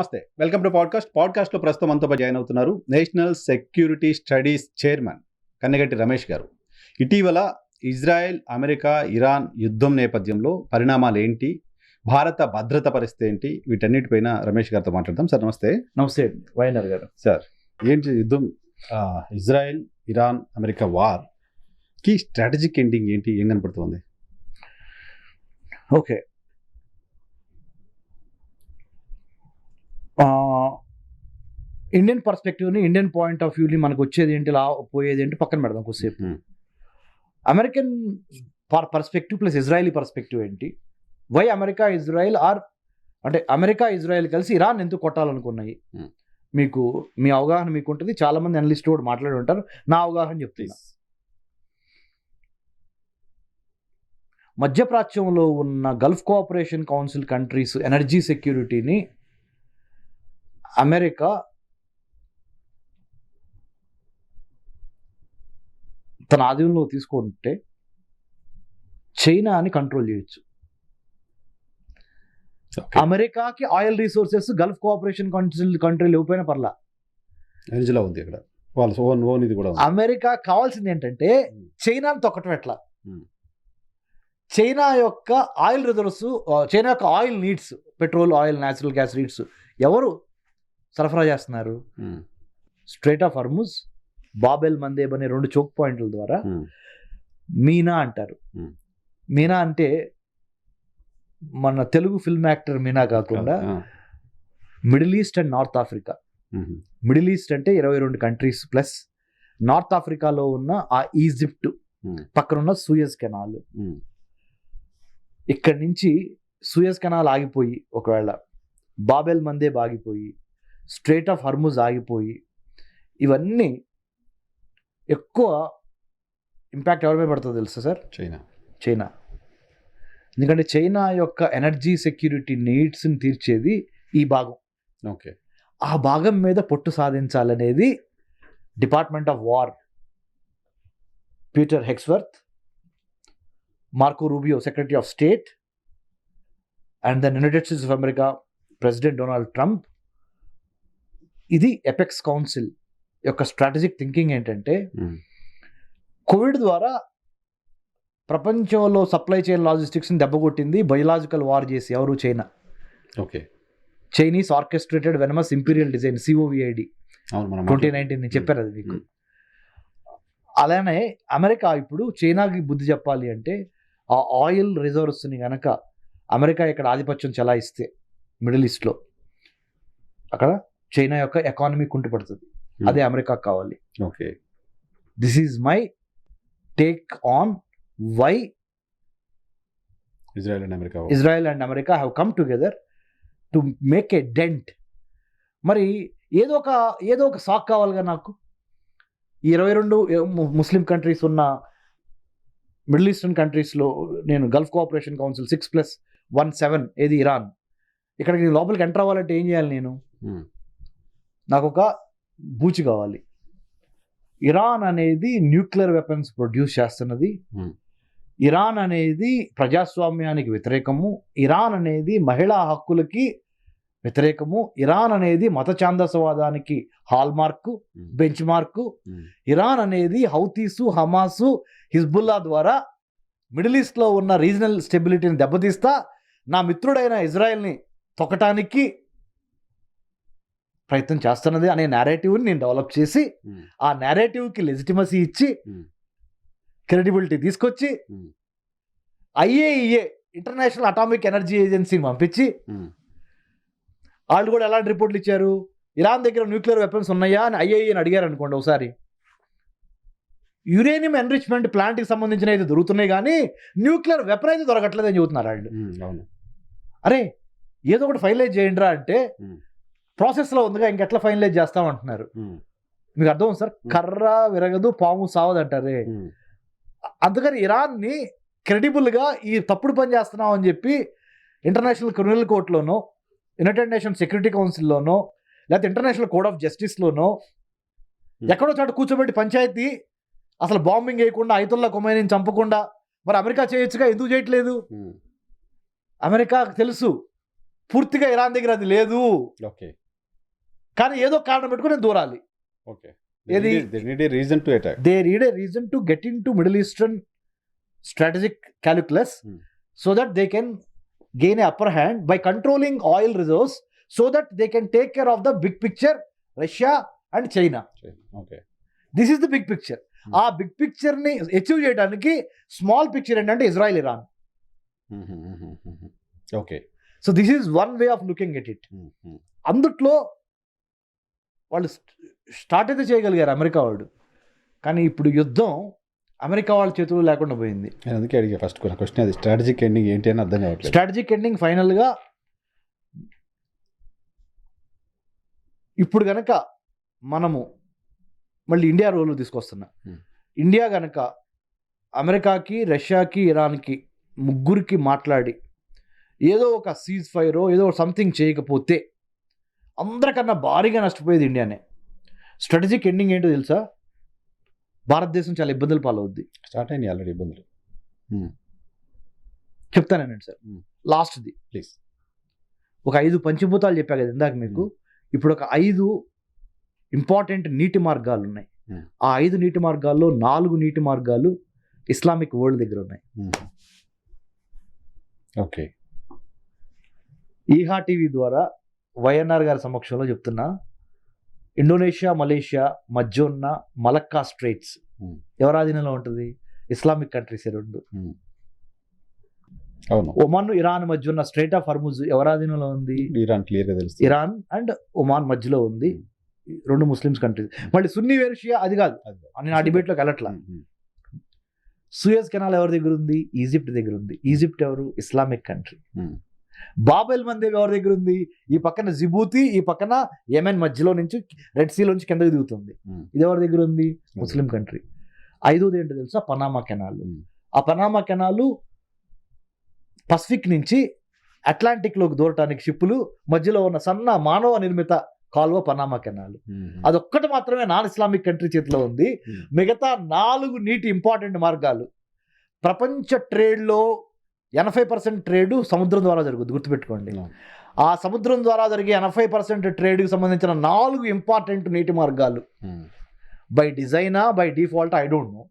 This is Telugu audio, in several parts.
నమస్తే, వెల్కమ్ టు పాడ్కాస్ట్లో ప్రస్తుతం మనతో జాయిన్ అవుతున్నారు national security studies chairman Kanneganti Ramesh garu. ఇటీవల ఇజ్రాయెల్, అమెరికా, ఇరాన్ యుద్ధం నేపథ్యంలో పరిణామాలు ఏంటి, భారత భద్రత పరిస్థితి ఏంటి, వీటన్నిటిపైన రమేష్ గారితో మాట్లాడదాం. సార్ నమస్తే. నమస్తే వైఎన్ఆర్ గారు. సార్, ఏంటి యుద్ధం, ఇజ్రాయెల్, ఇరాన్, అమెరికా వార్ కి స్ట్రాటజిక్ ఎండింగ్ ఏంటి, ఏం కనపడుతుంది? ఓకే, ఇండియన్ పర్స్పెక్టివ్ని, ఇండియన్ పాయింట్ ఆఫ్ వ్యూని మనకు వచ్చేది ఏంటి, పోయేది ఏంటి పక్కన పెడదాం కొద్దిసేపు. American perspective plus Israeli perspective ఏంటి, వై అమెరికా ఇజ్రాయెల్ అంటే అమెరికా ఇజ్రాయెల్ కలిసి ఇరాన్ ఎందుకు కొట్టాలనుకున్నాయి, మీకు మీ అవగాహన మీకు ఉంటుంది. చాలా మంది అనలిస్ట్ కూడా మాట్లాడి ఉంటారు, నా అవగాహన చెప్తున్నా. మధ్యప్రాచ్యంలో ఉన్న Gulf Cooperation Council countries energy సెక్యూరిటీని అమెరికా తన ఆధీనంలో తీసుకుంటే చైనాని కంట్రోల్ చేయొచ్చు. అమెరికాకి oil resources Gulf Cooperation Council కంట్రీలు ఇవ్వకపోయినా పర్లా, ఎనర్జీలో ఉంది ఇక్కడ వాళ్ళ ఇది కూడా. అమెరికా కావాల్సింది ఏంటంటే చైనాని తొక్కటం. ఎట్లా? చైనా యొక్క ఆయిల్ రిజర్వ్స్, చైనా యొక్క oil needs, petrol, oil, natural gas needs ఎవరు సరఫరా చేస్తున్నారు? Strait of Hormuz, Bab el Mandeb అనే 2 చోక్ పాయింట్ల ద్వారా మీనా అంటారు. మీనా అంటే మన తెలుగు ఫిల్మ్ యాక్టర్ మీనా కాకుండా middle east and north Africa. Middle east అంటే 22 కంట్రీస్ ప్లస్ నార్త్ ఆఫ్రికాలో ఉన్న ఆ ఈజిప్ట్ పక్కనున్న సూయజ్ కెనాల్. ఇక్కడి నుంచి సూయజ్ కెనాల్ ఆగిపోయి, ఒకవేళ బాబెల్ మందేబ్ ఆగిపోయి, స్ట్రైట్ ఆఫ్ హర్ముజ్ ఆగిపోయి, ఇవన్నీ ఎక్కువ ఇంపాక్ట్ ఎవరి మీద పడుతుందో తెలుసా సార్? చైనా. ఎందుకంటే చైనా యొక్క ఎనర్జీ సెక్యూరిటీ నీడ్స్ని తీర్చేది ఈ భాగం. ఓకే, ఆ భాగం మీద పట్టు సాధించాలనేది department of war, Peter Hegseth, Marco Rubio secretary of state, and the United States of America president Donald Trump. ఇది ఎపెక్స్ కౌన్సిల్ యొక్క స్ట్రాటజిక్ థింకింగ్ ఏంటంటే, కోవిడ్ ద్వారా ప్రపంచంలో సప్లై చైన్ లాజిస్టిక్స్ని దెబ్బకొట్టింది. బయోలాజికల్ వార్ చేసి ఎవరు? China. Okay, Chinese orchestrated venomous imperial design, COVID 2019 చెప్పారు అది మీకు. అలానే అమెరికా ఇప్పుడు చైనాకి బుద్ధి చెప్పాలి అంటే, ఆ ఆయిల్ రిజర్వ్స్ని కనుక అమెరికా ఇక్కడ ఆధిపత్యం చెలాయిస్తే మిడిల్ ఈస్ట్లో, అక్కడ చైనా యొక్క ఎకానమీ కుంటుపడుతుంది. అదే అమెరికాకు కావాలి. Okay, this is my take on why Israel and America have come together to make a dent. మరి ఏదో ఒక సాక్ కావాలిగా నాకు. ఈ 22 ముస్లిం కంట్రీస్ ఉన్న మిడిల్ ఈస్టర్న్ కంట్రీస్లో నేను గల్ఫ్ కోఆపరేషన్ కౌన్సిల్ 6+1 ఏది ఇరాన్, ఇక్కడికి లోపలికి ఎంటర్ అవ్వాలంటే ఏం చేయాలి? నేను నాకు ఒక బూచి కావాలి. ఇరాన్ అనేది న్యూక్లియర్ వెపన్స్ ప్రొడ్యూస్ చేస్తున్నది. ఇరాన్ అనేది ప్రజాస్వామ్యానికి వ్యతిరేకము. ఇరాన్ అనేది మహిళా హక్కులకి వ్యతిరేకము. ఇరాన్ అనేది మత ఛాందసవాదానికి హాల్మార్కు, బెంచ్ మార్కు. ఇరాన్ అనేది హౌతీసు, హమాసు, హిజ్బుల్లా ద్వారా మిడిల్ ఈస్ట్లో ఉన్న రీజనల్ స్టెబిలిటీని దెబ్బతీస్తా నా మిత్రుడైన ఇజ్రాయెల్ని తొక్కటానికి ప్రయత్నం చేస్తున్నది అనే నేరేటివ్ని నేను డెవలప్ చేసి, ఆ నేరేటివ్కి లెజిటిమసీ ఇచ్చి, క్రెడిబిలిటీ తీసుకొచ్చి, IAEA ఇంటర్నేషనల్ అటామిక్ ఎనర్జీ ఏజెన్సీని పంపించి, వాళ్ళు కూడా ఎలాంటి రిపోర్ట్లు ఇచ్చారు? ఇరాన్ దగ్గర న్యూక్లియర్ వెపన్స్ ఉన్నాయా అని IAEAని అడిగారు అనుకోండి ఒకసారి. యురేనియం ఎన్రిచ్మెంట్ ప్లాంట్కి సంబంధించిన అయితే దొరుకుతున్నాయి కానీ న్యూక్లియర్ వెపన్ అయితే దొరకట్లేదని చెబుతున్నారు వాళ్ళు. అరే ఏదో ఒకటి ఫైనలైజ్ చేయండి రా అంటే, ప్రాసెస్లో ఉందిగా ఇంకెట్లా ఫైనలైజ్ చేస్తామంటున్నారు. మీకు అర్థం సార్? కర్ర విరగదు, పాము సావదు అంటారే. అందుకని ఇరాన్ని క్రెడిబుల్గా ఈ తప్పుడు పని చేస్తున్నాం అని చెప్పి ఇంటర్నేషనల్ క్రిమినల్ కోర్టులోనో, యునైటెడ్ నేషన్స్ సెక్యూరిటీ కౌన్సిల్లోనో, లేకపోతే ఇంటర్నేషనల్ కోడ్ ఆఫ్ జస్టిస్లోనో ఎక్కడో చోట కూర్చోబెట్టి పంచాయతీ అసలు బాంబింగ్ వేయకుండా, ఐతుల్లా ఖొమైనీని చంపకుండా మరి అమెరికా చేయొచ్చుగా, ఎందుకు చేయట్లేదు? అమెరికాకు తెలుసు పూర్తిగా ఇరాన్ దగ్గర అది లేదు, ఓకే కానీ ఏదో కారణం పెట్టుకుని నేను దూరాలి. ఓకే ఏది? they need a reason to attack. They need a reason to get into Middle Eastern strategic calculus so that they can gain a upper hand by controlling oil reserves so that they can take care of the big picture, Russia and China. Okay. This is the big picture. ఆ బిగ్ పిక్చర్ ని అచీవ్ చేయడానికి స్మాల్ పిక్చర్ ఏంటంటే Israel Iran. Okay so this is one way of looking at it. అందుట్లో వాళ్ళు స్టార్ట్ అయితే చేయగలిగారు అమెరికా వాళ్ళు, కానీ ఇప్పుడు యుద్ధం అమెరికా వాళ్ళ చేతుల్లో లేకుండా పోయింది. నేను అందుకే అడిగా ఫస్ట్ క్వశ్చన్, అది స్ట్రాటజిక్ ఎండింగ్ ఏంటి అని అర్థం కావట్లేదు. స్ట్రాటజిక్ ఎండింగ్ ఫైనల్గా ఇప్పుడు గనక మనము మళ్ళీ ఇండియా రోల్ తీసుకొస్తున్నా. ఇండియా గనక అమెరికాకి, రష్యాకి, ఇరాన్కి ముగ్గురికి మాట్లాడి ఏదో ఒక సీజ్ ఫైరో ఏదో సంథింగ్ చేయకపోతే అందరికన్నా భారీగా నష్టపోయేది ఇండియానే. స్ట్రాటజిక్ ఎండింగ్ ఏంటో తెలుసా? భారతదేశం చాలా ఇబ్బందులు పాలవుద్ది. స్టార్ట్ అయినాయి ఆల్రెడీ ఇబ్బందులు. చెప్తానండి సార్, లాస్ట్ది ప్లీజ్. ఒక 5 పంచభూతాలు చెప్పా కదా ఇందాక మీకు. ఇప్పుడు ఒక 5 ఇంపార్టెంట్ నీటి మార్గాలు ఉన్నాయి. ఆ 5 నీటి మార్గాల్లో 4 నీటి మార్గాలు ఇస్లామిక్ వరల్డ్ దగ్గర ఉన్నాయి. ఓకే. ఈహా టీవీ ద్వారా వైఎన్ఆర్ గారి సమక్షంలో చెప్తున్నా, ఇండోనేషియా, మలేషియా మధ్య ఉన్న మలక్కా స్ట్రైట్స్ ఎవరి ఆధీనంలో ఉంటుంది? ఇస్లామిక్ కంట్రీస్ రెండు. అవును. ఒమాన్, ఇరాన్ మధ్య ఉన్న స్ట్రైట్ ఆఫ్ హర్ముజ్ ఎవరి ఆధీనంలో ఉంది? ఇరాన్. క్లియర్గా తెలుసు. ఇరాన్ అండ్ ఒమాన్ మధ్యలో ఉంది, 2 ముస్లిమ్స్ కంట్రీస్. మళ్ళీ సున్నీ వేరు, షియా అది కాదు. నేను ఆ డిబేట్లోకి వెళ్ళట్లా. సూయజ్ కెనాల్ ఎవరి దగ్గర ఉంది? ఈజిప్ట్ దగ్గర ఉంది. ఈజిప్ట్ ఎవరు? Islamic country. బాబెల్ మందేవ్ ఎవరి దగ్గర ఉంది? ఈ పక్కన జిబూతి, ఈ పక్కన యెమెన్ మధ్యలో నుంచి రెడ్ సీ లోంచి కిందకి దిగుతుంది. ఇది ఎవరి దగ్గర ఉంది? ముస్లిం కంట్రీ. 5వది ఏంటో తెలుసా? Panama canal. ఆ పనామా కెనాలు పసిఫిక్ నుంచి అట్లాంటిక్ లోకి దూరటానికి షిప్పులు మధ్యలో ఉన్న సన్న మానవ నిర్మిత కాలువ పనామా కెనాల్. అదొక్కటి మాత్రమే నాన్ ఇస్లామిక్ కంట్రీ చేతిలో ఉంది. మిగతా 4 నీటి ఇంపార్టెంట్ మార్గాలు. ప్రపంచ ట్రేడ్లో 80% ట్రేడ్ సముద్రం ద్వారా జరుగుతుంది, గుర్తుపెట్టుకోండి. ఆ సముద్రం ద్వారా జరిగే 80% ట్రేడ్కి సంబంధించిన 4 ఇంపార్టెంట్ నీటి మార్గాలు బై డిజైనా by default I don't know,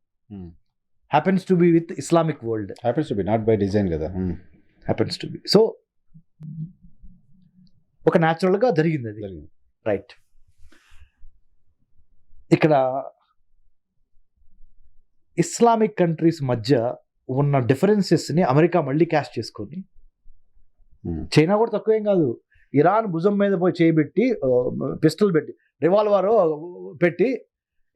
happens to be with Islamic world. Happens to be, not by design కదా. Happens to be. సో ఒక న్యాచురల్గా జరిగింది అది. రైట్. ఇక్కడ ఇస్లామిక్ కంట్రీస్ మధ్య ఉన్న డిఫరెన్సెస్ని అమెరికా మళ్ళీ క్యాష్ చేసుకొని, చైనా కూడా తక్కువేం కాదు, ఇరాన్ భుజం మీద పోయి చేయబెట్టి పిస్టల్ పెట్టి రివాల్వర్ పెట్టి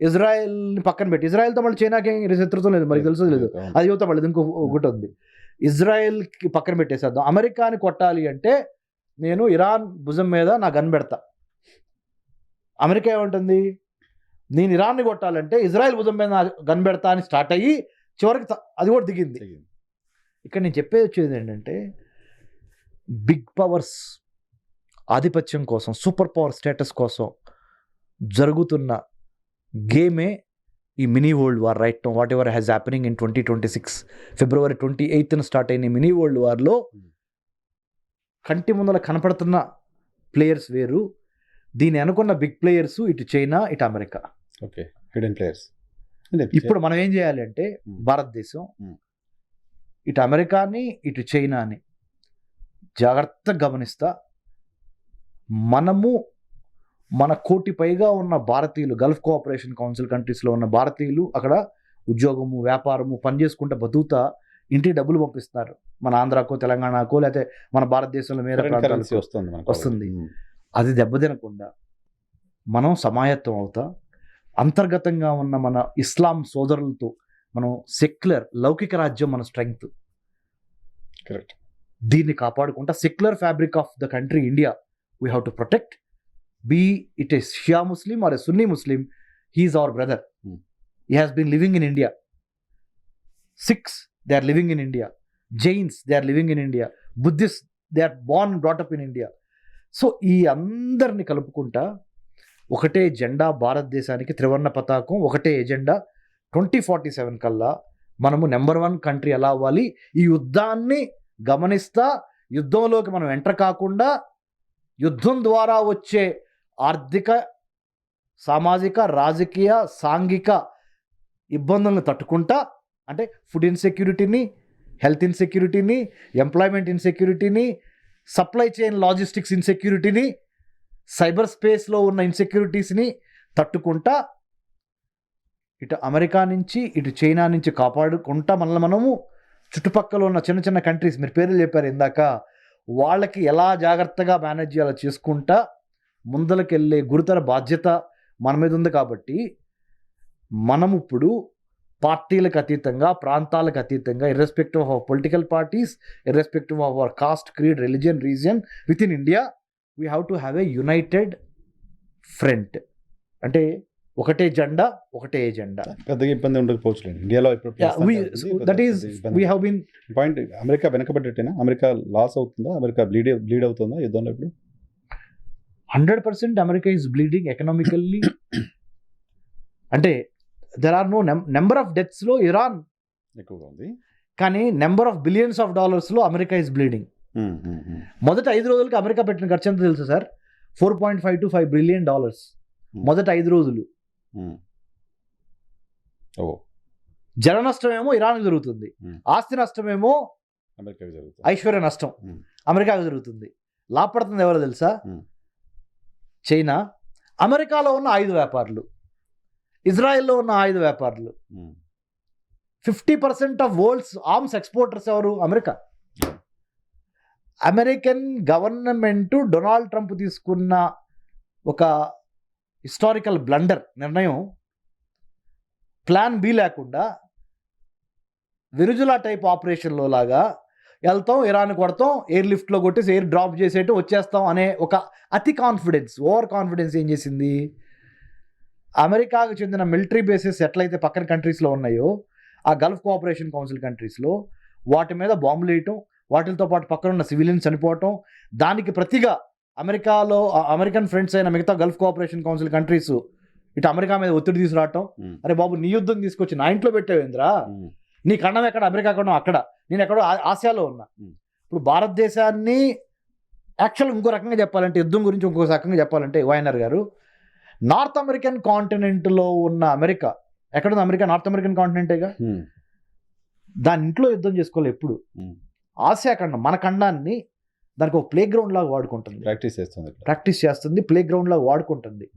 ఇజ్రాయెల్ని పక్కన పెట్టి, ఇజ్రాయెల్తో మళ్ళీ చైనాకి శత్రుత్వం లేదు, మరి తెలుసు లేదు, అది యువత మళ్ళీ ఒకటి ఉంది. ఇజ్రాయెల్కి పక్కన పెట్టేసేద్దాం. అమెరికాని కొట్టాలి అంటే నేను ఇరాన్ భుజం మీద నా గన్ పెడతా. అమెరికా ఏమంటుంది? నేను ఇరాన్ని కొట్టాలంటే ఇజ్రాయెల్ భుజం మీద నా గన్ పెడతా అని స్టార్ట్ అయ్యి చివరికి అది కూడా దిగింది. ఇక్కడ నేను చెప్పేది వచ్చేది ఏంటంటే, బిగ్ పవర్స్ ఆధిపత్యం కోసం, సూపర్ పవర్ స్టేటస్ కోసం జరుగుతున్న గేమే ఈ mini world war. Right now what ever has happening in 2026 February 28th start అయిన మినీ వరల్డ్ వార్లో కంటి ముందర కనపడుతున్న ప్లేయర్స్ వేరు, దీని అనుకున్న బిగ్ ప్లేయర్స్ ఇటు చైనా, ఇటు అమెరికా. Okay, hidden players. ఇప్పుడు మనం ఏం చేయాలి అంటే, భారతదేశం ఇటు అమెరికాని ఇటు చైనాని జాగ్రత్తగా గమనిస్తా, మనము మన 1 కోటి పైగా ఉన్న భారతీయులు, గల్ఫ్ కోఆపరేషన్ కౌన్సిల్ కంట్రీస్లో ఉన్న భారతీయులు అక్కడ ఉద్యోగము, వ్యాపారము, పని చేసుకుంటే బతుకుతా ఇంటికి డబ్బులు పంపిస్తున్నారు. మన ఆంధ్రాకో, తెలంగాణకో, లేకపోతే మన భారతదేశంలో వేరే ప్రాంతాలకు వస్తుంది. అది దెబ్బతినకుండా మనం సమాయత్తం అవుతా, అంతర్గతంగా ఉన్న మన ఇస్లాం సోదరులతో మనం సెక్యులర్ లౌకిక రాజ్యం మన స్ట్రెంగ్త్, కరెక్ట్, దీన్ని కాపాడుకుంటా secular fabric of the country India we have to protect. Be it a Shia Muslim or a Sunni Muslim, he is our brother. He has been living in India. Sikhs, they are living in India. Jains, they are living in India. Buddhists, they are born and brought up in India. So ఈ అందరిని కలుపుకుంటా ఒకటే జెండా, భారతదేశానికి త్రివర్ణ పతాకం, ఒకటే ఎజెండా. 2047 కల్లా మనము నెంబర్ 1 కంట్రీ ఎలా అవ్వాలి, ఈ యుద్ధాన్ని గమనిస్తా యుద్ధంలోకి మనం ఎంటర్ కాకుండా యుద్ధం ద్వారా వచ్చే ఆర్థిక, సామాజిక, రాజకీయ, సాంఘిక ఇబ్బందులను తట్టుకుంటా, అంటే ఫుడ్ ఇన్సెక్యూరిటీని, హెల్త్ ఇన్సెక్యూరిటీని, ఎంప్లాయ్మెంట్ ఇన్సెక్యూరిటీని, సప్లై చైన్ లాజిస్టిక్స్ ఇన్సెక్యూరిటీని, సైబర్ స్పేస్లో ఉన్న ఇన్సెక్యూరిటీస్ని తట్టుకుంటా ఇటు అమెరికా నుంచి ఇటు చైనా నుంచి కాపాడుకుంటా మనము చుట్టుపక్కల ఉన్న చిన్న చిన్న కంట్రీస్, మీరు పేర్లు చెప్పారు ఇందాక, వాళ్ళకి ఎలా జాగ్రత్తగా మేనేజ్ చేయాలో చేసుకుంటా ముందలకెళ్ళే గురుతర బాధ్యత మన మీద ఉంది. కాబట్టి మనం ఇప్పుడు పార్టీలకు అతీతంగా, ప్రాంతాలకు అతీతంగా, irrespective of our political parties, irrespective of our cost, creed, religion, region, with in India we have to have a United front. అంటే ఒకటే జెండా, ఒకటే ఎజెండా. పెద్దగా ఇబ్బంది ఉండకపోవచ్చు ఇండియాలో ఇప్పుడు. That is we have been point. America వెనకబడ్డట్టేనా? అమెరికా లాస్ అవుతుందా? అమెరికా బ్లీడ్ అవుతుందా యుద్ధంలో ఇప్పుడు? 100% అమెరికా ఈజ్ బ్లీడింగ్ ఎకనామికల్లీ. అంటే there are no number of డెత్స్లో ఇరాన్ ఎక్కువగా ఉంది, కానీ నెంబర్ ఆఫ్ బిలియన్స్ ఆఫ్ డాలర్స్లో అమెరికా ఈజ్ బ్లీడింగ్. మొదటి 5 రోజులకి అమెరికా పెట్టిన ఖర్చు ఎంత తెలుసు సార్? $4.5 to $5 billion మొదటి 5 రోజులు. జన నష్టమేమో ఇరాన్కి జరుగుతుంది, ఆస్తి నష్టమేమో ఐశ్వర్య నష్టం అమెరికాకు జరుగుతుంది. లాభపడుతుంది ఎవరో తెలుసా? చైనా, అమెరికాలో ఉన్న ఆయుధ వ్యాపారులు, ఇజ్రాయెల్లో ఉన్న ఆయుధ వ్యాపారులు. 50% ఆఫ్ వరల్డ్స్ ఆర్మ్స్ ఎక్స్పోర్టర్స్ ఎవరు? America. American government Donald Trump తీసుకున్న ఒక హిస్టారికల్ బ్లండర్ నిర్ణయం, ప్లాన్ బి లేకుండా వెరుజులా టైప్ ఆపరేషన్లో లాగా వెళ్తాం, ఇరాన్ కొడతాం, ఎయిర్ లిఫ్ట్లో కొట్టేసి ఎయిర్ డ్రాప్ చేసేట్టు వచ్చేస్తాం అనే ఒక అతి కాన్ఫిడెన్స్, ఓవర్ కాన్ఫిడెన్స్ ఏం చేసింది? అమెరికాకు చెందిన మిలిటరీ బేసెస్ ఎట్లయితే పక్కన కంట్రీస్లో ఉన్నాయో, ఆ గల్ఫ్ కోఆపరేషన్ కౌన్సిల్ కంట్రీస్లో వాటి మీద బాంబులు వేయటం, వాటితో పాటు పక్కన ఉన్న సివిలియన్స్ చనిపోవటం, దానికి ప్రతిగా అమెరికాలో అమెరికన్ ఫ్రెండ్స్ అయిన మిగతా గల్ఫ్ కోఆపరేషన్ కౌన్సిల్ కంట్రీస్ ఇటు అమెరికా మీద ఒత్తిడి తీసుకురావటం. అరే బాబు, నీ యుద్ధం తీసుకొచ్చి నా ఇంట్లో పెట్టావేంద్రా, నీ ఖండం ఎక్కడ? అమెరికా ఖండం అక్కడ, నేను ఎక్కడో ఆసియాలో ఉన్నా. ఇప్పుడు భారతదేశాన్ని యాక్చువల్ ఇంకో రకంగా చెప్పాలంటే, యుద్ధం గురించి ఇంకో రకంగా చెప్పాలంటే, వైఎన్ఆర్ గారు, నార్త్ అమెరికన్ కాంటినెంట్లో ఉన్న అమెరికా ఎక్కడుంది? అమెరికా నార్త్ అమెరికన్ కాంటినెంటేగా. దాని ఇంట్లో యుద్ధం చేసుకోవాలి ఎప్పుడు. ఆసియా ఖండం, మన ఖండాన్ని దానికి ఒక ప్లే గ్రౌండ్ లాగా వాడుకుంటుంది, ప్రాక్టీస్ చేస్తుంది, ప్లే గ్రౌండ్ లాగా వాడుకుంటుంది.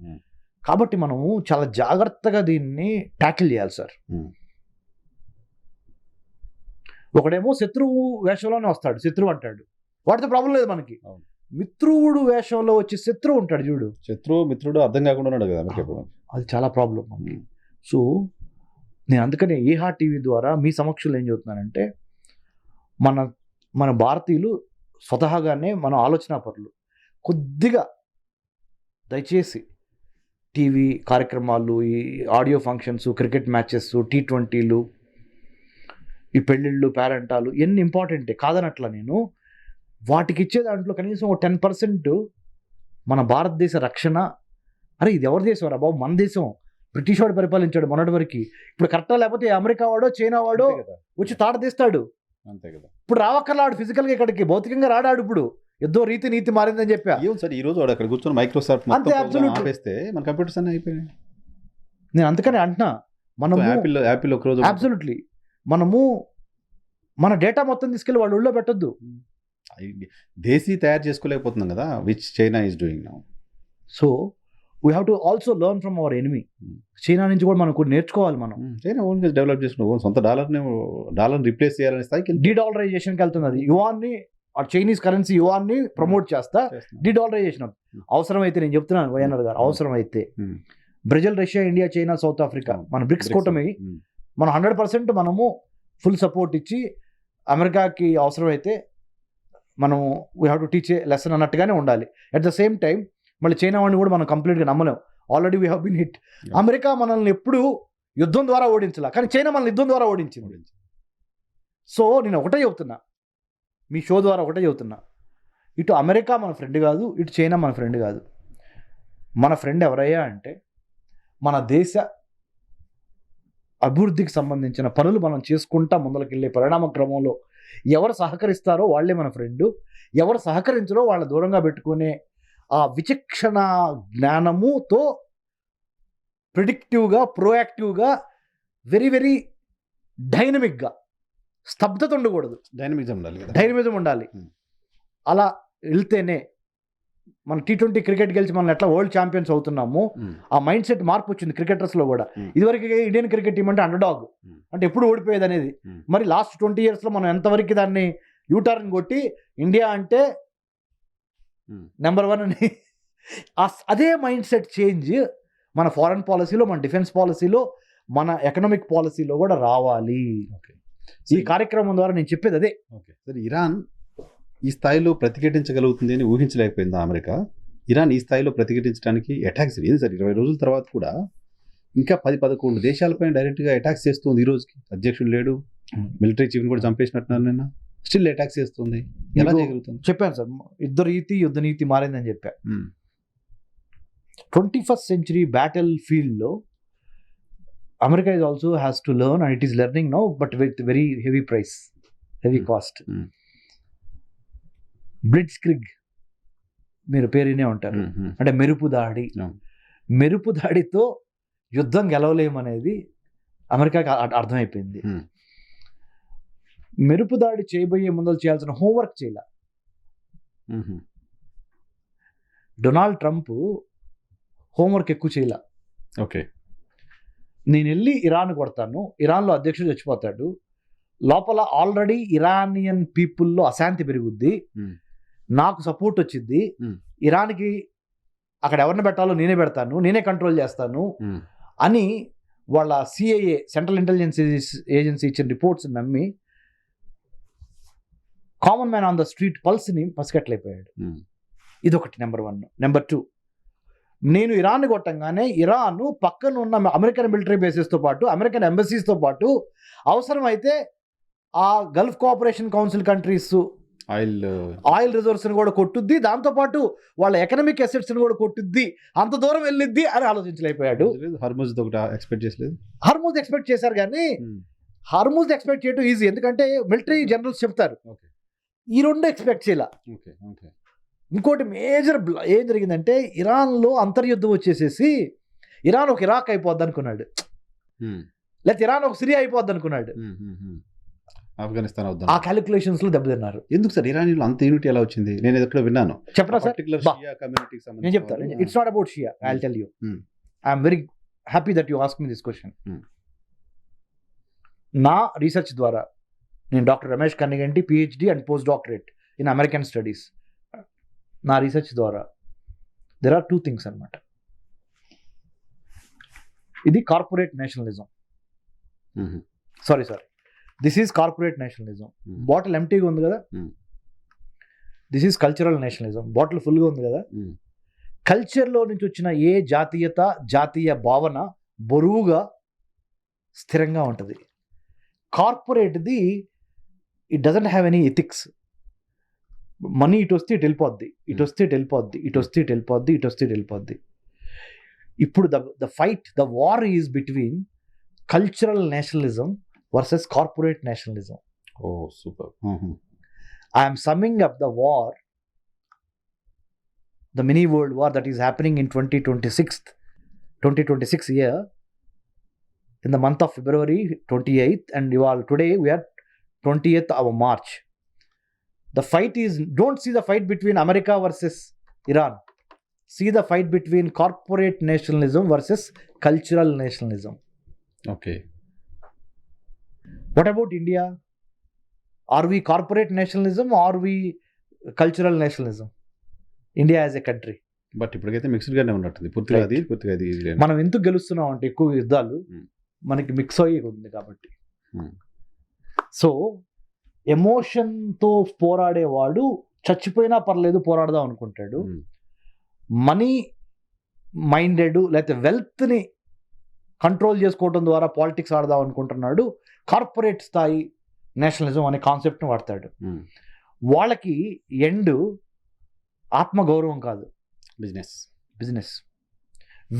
కాబట్టి మనము చాలా జాగ్రత్తగా దీన్ని ట్యాకిల్ చేయాలి సార్. ఒకడేమో శత్రువు వేషంలోనే వస్తాడు, శత్రువు అంటాడు, వాటితో ప్రాబ్లం లేదు మనకి. మిత్రువుడు వేషంలో వచ్చి శత్రువు ఉంటాడు చూడు, శత్రువు మిత్రుడు అర్థం కాకుండా ఉన్నాడు కదా, అది చాలా ప్రాబ్లం మనకి. సో నేను అందుకనే ఏహా టీవీ ద్వారా మీ సమక్షంలో ఏం చెబుతున్నానంటే, మన భారతీయులు స్వతహాగానే మన ఆలోచనా పరులు, కొద్దిగా దయచేసి టీవీ కార్యక్రమాలు, ఈ ఆడియో ఫంక్షన్స్, క్రికెట్ మ్యాచెస్, T20లు, ఈ పెళ్ళిళ్ళు, పేరెంటాలు ఎన్ని ఇంపార్టెంటే కాదనట్లా నేను, వాటికి ఇచ్చే దాంట్లో కనీసం 10% మన భారతదేశ రక్షణ. అరే ఇది ఎవరి దేశం రా బాబు? మన దేశం. బ్రిటిష్ వాడు పరిపాలించాడు మొన్నటి వరకు. ఇప్పుడు కరెక్టా? లేకపోతే అమెరికా వాడో చైనా వాడో వచ్చి తాట తీస్తాడు. అంతే కదా. ఇప్పుడు రావక్కర్లాడు ఫిజికల్గా, ఇక్కడికి భౌతికంగా రాడాడు. ఇప్పుడు యుద్ధం నీతి మారిందని చెప్పా. సార్ ఈ రోజు వాడు అక్కడ కూర్చొని మైక్రోసాఫ్ట్ ఆపేస్తే మన కంప్యూటర్స్ అన్నీ అయిపోయాయి. నేను అందుకని అంటున్నా, మనము యాపిల్ ఒక రోజు అబ్సల్యూట్లీ మనము మన డేటా మొత్తం తీసుకెళ్ళి వాళ్ళ ఊళ్ళో పెట్టొద్దు. దేశీ తయారు చేసుకోలేకపోతున్నాం కదా, which China is doing now. So we have to also learn from our enemy. China నుంచి కూడా మనం కొన్ని నేర్చుకోవాలి. మనం చైనా ఓన్ డెవలప్ చేసుకున్నాం, సొంత డాలర్ రిప్లేస్ చేయాలనే స్థాయికి డీడాలరైజేషన్కి వెళ్తుంది. అది యువాన్ని, చైనీస్ కరెన్సీ యువాన్ని ప్రమోట్ చేస్తా డీడాలరైజేషన్. అవసరమైతే నేను చెప్తున్నాను వైఎన్ఆర్ గారు, అవసరమైతే Brazil, Russia, India, China, south Africa, మన బ్రిక్స్ కూటమి, మనం 100% మనము ఫుల్ సపోర్ట్ ఇచ్చి అమెరికాకి అవసరమైతే మనం we have to teach a lesson అన్నట్టుగానే ఉండాలి. అట్ ద సేమ్ టైం మళ్ళీ చైనా వాడిని కూడా మనం కంప్లీట్గా నమ్మలేం. Already we have been hit. America మనల్ని ఎప్పుడు యుద్ధం ద్వారా ఓడించాల, కానీ చైనా మనల్ని యుద్ధం ద్వారా ఓడించింది. సో నేను ఒకటే చెబుతున్నా, మీ షో ద్వారా ఒకటే చెబుతున్నా, ఇటు అమెరికా మన ఫ్రెండ్ కాదు, ఇటు చైనా మన ఫ్రెండ్ కాదు. మన ఫ్రెండ్ ఎవరయ్యా అంటే, మన దేశ అభివృద్ధికి సంబంధించిన పనులు మనం చేసుకుంటా ముందరకెళ్ళే పరిణామ క్రమంలో ఎవరు సహకరిస్తారో వాళ్ళే మన ఫ్రెండ్, ఎవరు సహకరించరో వాళ్ళ దూరంగా పెట్టుకునే ఆ విచక్షణ జ్ఞానముతో ప్రిడిక్టివ్గా, ప్రోయాక్టివ్గా, వెరీ వెరీ డైనమిక్గా, స్తబ్దత ఉండకూడదు, డైనమిజం ఉండాలి కదా. డైనమిజం ఉండాలి. అలా వెళ్తేనే మన T20 క్రికెట్ గెలిచి మనం ఎట్లా వరల్డ్ ఛాంపియన్స్ అవుతున్నాము, ఆ మైండ్ సెట్ మార్పు వచ్చింది క్రికెటర్స్లో కూడా. ఇదివరకు ఇండియన్ క్రికెట్ టీం అంటే అండర్డాగ్, అంటే ఎప్పుడు ఓడిపోయేది అనేది. మరి లాస్ట్ 20 yearsలో మనం ఎంతవరకు దాన్ని యూటర్న్ కొట్టి ఇండియా అంటే నెంబర్ 1 అని అదే మైండ్ సెట్ చేంజ్ మన ఫారెన్ పాలసీలో, మన డిఫెన్స్ పాలసీలో, మన ఎకనామిక్ పాలసీలో కూడా రావాలి. ఈ కార్యక్రమం ద్వారా నేను చెప్పేది అదే. ఓకే సరే, ఇరాన్ ఈ స్థాయిలో ప్రతిఘటించగలుగుతుంది అని ఊహించలేకపోయిందా అమెరికా? ఇరాన్ ఈ స్థాయిలో ప్రతిఘటించడానికి అటాక్స్ ఏంది సార్? 20 రోజుల తర్వాత కూడా ఇంకా 10-11 దేశాలపైన డైరెక్ట్గా అటాక్స్ చేస్తుంది. ఈ రోజుకి అధ్యక్షుడు లేడు, మిలిటరీ చీఫ్ని కూడా చంపేసినట్టున్నారు నిన్న, స్టిల్ అటాక్స్ చేస్తుంది. ఎలా చేయగలుగుతుంది? చెప్పాను సార్, యుద్ధ నీతి మారిందని చెప్పా. 21st century బ్యాటిల్ ఫీల్డ్లో America is also has to learn, and it is learning now, but with very heavy price, heavy cost. బ్లిట్జ్క్రిగ్ మీరు పేరునే ఉంటారు, అంటే మెరుపు దాడి. మెరుపు దాడితో యుద్ధం గెలవలేమనేది అమెరికాకి అర్థమైపోయింది. మెరుపు దాడి చేయబోయే ముందు చేయాల్సిన హోంవర్క్ చేయాల. డొనాల్డ్ ట్రంప్ హోంవర్క్ ఎక్కువ చేయాల. ఓకే, నేను వెళ్ళి ఇరాన్ కొడతాను, ఇరాన్లో అధ్యక్షుడు చచ్చిపోతాడు, లోపల ఆల్రెడీ ఇరానియన్ పీపుల్లో అశాంతి పెరుగుద్ది, నాకు సపోర్ట్ వచ్చింది, ఇరాన్కి అక్కడ ఎవరిని పెట్టాలో నేనే పెడతాను, నేనే కంట్రోల్ చేస్తాను అని వాళ్ళ CIA సెంట్రల్ ఇంటెలిజెన్స్ ఏజెన్సీ ఇచ్చిన రిపోర్ట్స్ నమ్మి common man on the street పల్స్ని పసిగట్లయిపోయాడు. ఇదొకటి నెంబర్ 1. నెంబర్ 2, నేను ఇరాన్ని కొట్టంగానే ఇరాన్ పక్కన ఉన్న అమెరికన్ మిలిటరీ బేసెస్తో పాటు, అమెరికన్ ఎంబసీస్తో పాటు, అవసరమైతే ఆ Gulf Cooperation Council countries oil రిజర్వ్స్ని కూడా కొట్టుద్ది, దాంతోపాటు వాళ్ళ ఎకనామిక్ అసెట్స్ని కూడా కొట్టుద్ది, అంత దూరం వెళ్ళిద్ది అని ఆలోచించలేకపోయాడు. హర్మూజ్ ఎక్స్పెక్ట్ చేశారు, కానీ హర్మూజ్ ఎక్స్పెక్ట్ చేయడం ఈజీ, ఎందుకంటే మిలిటరీ జనరల్స్ చెప్తారు. ఈ రెండు ఎక్స్పెక్ట్ చేయాల. ఇంకోటి మేజర్ ఏం జరిగిందంటే, ఇరాన్లో అంతర్యుద్ధం వచ్చేసేసి ఇరాన్ ఒక ఇరాక్ అయిపోద్ది అనుకున్నాడు, లేకపోతే ఇరాన్ ఒక సిరియా అయిపోద్ది అనుకున్నాడు. ఆఫ్ఘనిస్తాన్ ఆ క్యాలిక్యులేషన్స్ లో దెబ్బతిన్నారు. ఎందుకు సార్ ఇరానీలో అంత యూనిటీ ఎలా వచ్చింది? నేను ఎక్కడ విన్నాను. చెప్పనా సార్? నేను చెప్తాను. It's not about Shia, I will tell you. I'm very happy that you ask me this question. నా రీసెర్చ్ ద్వారా, నేను doctor Ramesh Kanniganti, PhD and post doctorate in American studies, నా రీసెర్చ్ ద్వారా దెర్ ఆర్ 2 థింగ్స్ అన్నమాట. ఇది corporate nationalism. Sorry this is corporate nationalism. Bottle ఎంటీగా ఉంది కదా, this is cultural nationalism. Bottle ఫుల్గా ఉంది కదా. కల్చర్లో నుంచి వచ్చిన ఏ జాతీయత, జాతీయ భావన బరువుగా స్థిరంగా ఉంటుంది. కార్పొరేట్ది it doesn't have any ethics. Money ఇటు వస్తే ఇటు వెళ్ళిపోద్ది, ఇటు వస్తే ఇటు వెళ్ళిపోద్ది, ఇటు వస్తే ఇటు వెళ్ళిపోద్ది, ఇటు వస్తే ఇటు వెళ్ళిపోద్ది. ఇప్పుడు the war is between cultural nationalism versus corporate nationalism. Oh, super. I am summing up the war, the mini world war that is happening in 2026 year, in the month of February 28th, and today we are 20th of March. The fight is, don't see the fight between America versus Iran. See the fight between corporate nationalism versus cultural nationalism. Okay. What about India? Are we corporate nationalism or are we cultural nationalism? India as a country. But ఇప్పటికైతే మిక్స్డ్ గానే ఉన్నట్టుంది. పూర్తిగా అది మనం ఎందుకు గెలుస్తున్నాం అంటే, ఎక్కువ యుద్ధాలు మనకి మిక్స్ అయ్యి ఉంది కాబట్టి. సో ఎమోషన్తో పోరాడేవాడు చచ్చిపోయినా పర్లేదు పోరాడదాం అనుకుంటాడు. మనీ మైండెడ్ లేకపోతే వెల్త్ని కంట్రోల్ చేసుకోవడం ద్వారా పాలిటిక్స్ ఆడదాం అనుకుంటున్నాడు. కార్పొరేట్ స్థాయి నేషనలిజం అనే కాన్సెప్ట్ని వాడతాడు. వాళ్ళకి ఎండ్ ఆత్మగౌరవం కాదు, బిజినెస్.